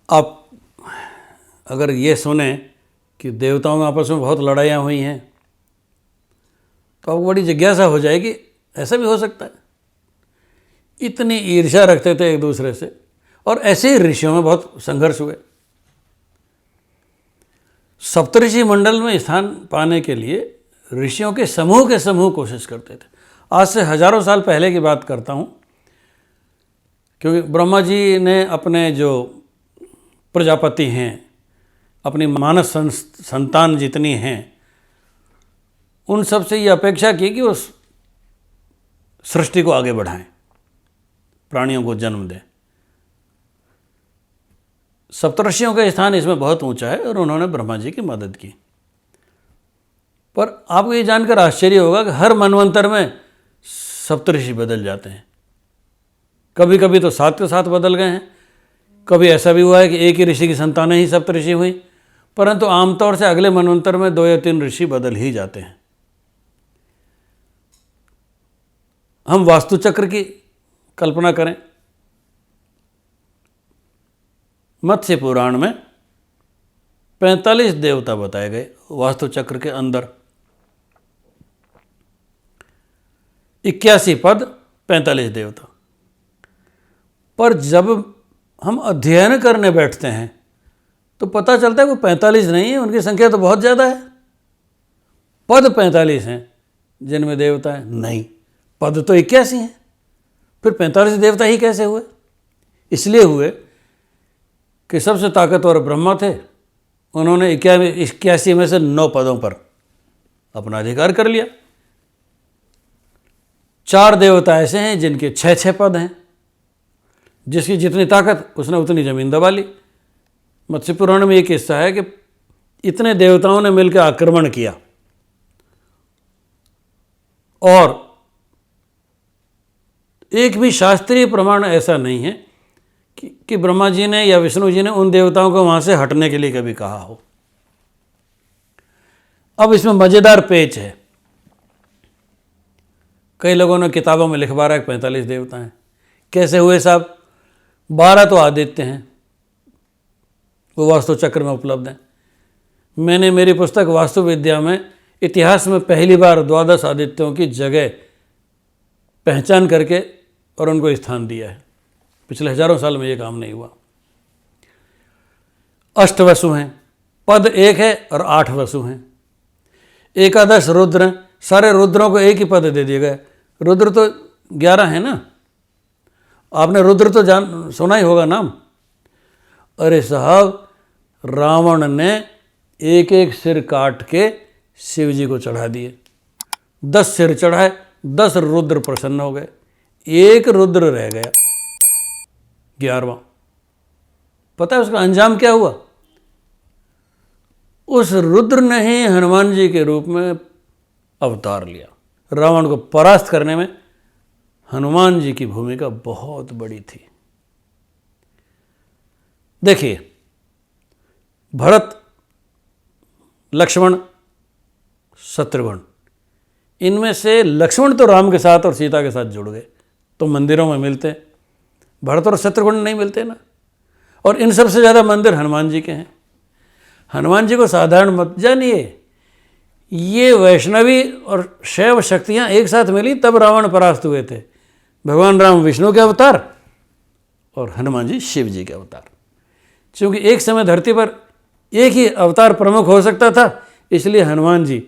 आप अगर ये सुने कि देवताओं में आपस में बहुत लड़ाइयाँ हुई हैं तो आपको बड़ी जिज्ञासा हो जाएगी, ऐसा भी हो सकता है। इतनी ईर्ष्या रखते थे एक दूसरे से, और ऐसे ही ऋषियों में बहुत संघर्ष हुए। सप्तऋषि मंडल में स्थान पाने के लिए ऋषियों के समूह कोशिश करते थे। आज से हजारों साल पहले की बात करता हूँ, क्योंकि ब्रह्मा जी ने अपने जो प्रजापति हैं, अपनी मानस संतान जितनी हैं, उन सब से ये अपेक्षा की कि वो सृष्टि को आगे बढ़ाएं, प्राणियों को जन्म दें। सप्तऋषियों का स्थान इसमें बहुत ऊंचा है और उन्होंने ब्रह्मा जी की मदद की। पर आपको ये जानकर आश्चर्य होगा कि हर मनवंतर में सप्तऋषि बदल जाते हैं। कभी कभी तो 7 के 7 बदल गए हैं, कभी ऐसा भी हुआ है कि एक ही ऋषि की संतानें ही सप्तऋषि हुई, परंतु आमतौर से अगले मनवंतर में 2 या 3 ऋषि बदल ही जाते हैं। हम वास्तु चक्र की कल्पना करें। मत्स्य पुराण में 45 देवता बताए गए वास्तु चक्र के अंदर। 81 पद, 45 देवता। पर जब हम अध्ययन करने बैठते हैं तो पता चलता है वो 45 नहीं है, उनकी संख्या तो बहुत ज़्यादा है। पद 45 हैं जिनमें देवता है, नहीं, पद तो 81 हैं। फिर 45 देवता ही कैसे हुए? इसलिए हुए कि सबसे ताकतवर ब्रह्मा थे, उन्होंने 81 में से 9 पदों पर अपना अधिकार कर लिया। 4 देवता ऐसे हैं जिनके 6 पद हैं, जिसकी जितनी ताकत उसने उतनी जमीन दबा ली। मत्स्य पुराण में एक किस्सा है कि इतने देवताओं ने मिलकर आक्रमण किया और एक भी शास्त्रीय प्रमाण ऐसा नहीं है कि ब्रह्मा जी ने या विष्णु जी ने उन देवताओं को वहां से हटने के लिए कभी कहा हो। अब इसमें मजेदार पेच है। कई लोगों ने किताबों में लिखवा रहा है 45 देवता हैं। कैसे हुए साहब? 12 तो आदित्य हैं, वो वास्तु चक्र में उपलब्ध हैं। मैंने मेरी पुस्तक वास्तु विद्या में इतिहास में पहली बार 12 आदित्यों की जगह पहचान करके और उनको स्थान दिया है। पिछले हजारों साल में ये काम नहीं हुआ। अष्टवसु हैं, पद 1 है और 8 वसु हैं। एकादश रुद्र हैं, सारे रुद्रों को एक ही पद दे दिया गया। रुद्र तो 11 है ना, आपने रुद्र तो सुना ही होगा नाम। अरे साहब, रावण ने एक सिर काट के शिव जी को चढ़ा दिए। 10 सिर चढ़ाए, 10 रुद्र प्रसन्न हो गए, एक रुद्र रह गया 11वां। पता है उसका अंजाम क्या हुआ? उस रुद्र ने ही हनुमान जी के रूप में अवतार लिया। रावण को परास्त करने में हनुमान जी की भूमिका बहुत बड़ी थी। देखिए, भरत, लक्ष्मण, शत्रुघ्न, इनमें से लक्ष्मण तो राम के साथ और सीता के साथ जुड़ गए तो मंदिरों में मिलते हैं। भरत और शत्रुघ्न नहीं मिलते ना। और इन सबसे ज़्यादा मंदिर हनुमान जी के हैं। हनुमान जी को साधारण मत जानिए, ये वैष्णवी और शैव शक्तियाँ एक साथ मिली तब रावण परास्त हुए थे। भगवान राम विष्णु के अवतार और हनुमान जी शिव जी के अवतार। क्योंकि एक समय धरती पर एक ही अवतार प्रमुख हो सकता था, इसलिए हनुमान जी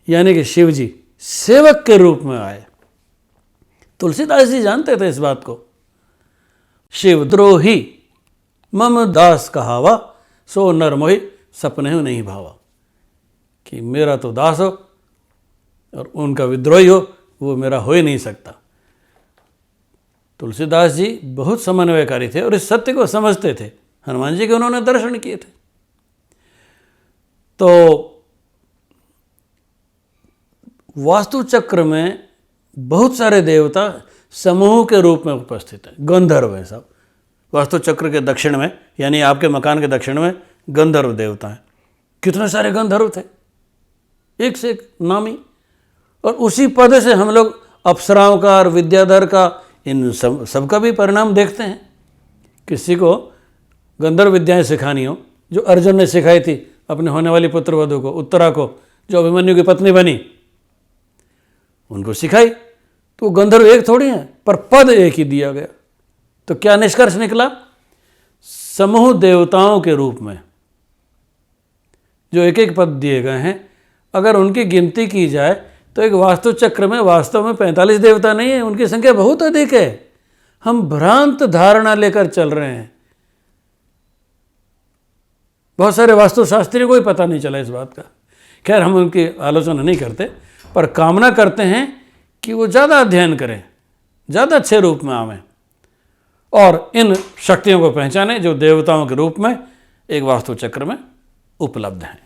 यानी कि शिव जी सेवक के रूप में आए। तुलसीदास जी जानते थे इस बात को। शिव द्रोही मम दास कहावा, सो नर मोहि सपने हो नहीं भावा। कि मेरा तो दास हो और उनका विद्रोही हो, वो मेरा हो ही नहीं सकता। तुलसीदास जी बहुत समन्वयकारी थे और इस सत्य को समझते थे। हनुमान जी के उन्होंने दर्शन किए थे। तो वास्तु चक्र में बहुत सारे देवता समूह के रूप में उपस्थित हैं। गंधर्व है सब। वास्तु चक्र के दक्षिण में, यानी आपके मकान के दक्षिण में गंधर्व देवता हैं। कितने सारे गंधर्व थे, एक से एक नामी। और उसी पद से हम लोग अप्सराओं का और विद्याधर का, इन सबका भी परिणाम देखते हैं। किसी को गंधर्व विद्याएं सिखानी हो, जो अर्जुन ने सिखाई थी अपने होने वाली पुत्रवधू को, उत्तरा को, जो अभिमन्यु की पत्नी बनी, उनको सिखाई, तो गंधर्व एक थोड़ी हैं, पर पद एक ही दिया गया। तो क्या निष्कर्ष निकला? समूह देवताओं के रूप में जो एक एक पद दिए गए हैं, अगर उनकी गिनती की जाए तो एक वास्तु चक्र में वास्तव में 45 देवता नहीं है, उनकी संख्या बहुत अधिक है। हम भ्रांत धारणा लेकर चल रहे हैं। बहुत सारे वास्तुशास्त्रियों को ही पता नहीं चला इस बात का। खैर, हम उनकी आलोचना नहीं करते, पर कामना करते हैं कि वो ज़्यादा अध्ययन करें, ज़्यादा अच्छे रूप में आवें और इन शक्तियों को पहचानें जो देवताओं के रूप में एक वास्तु चक्र में उपलब्ध हैं।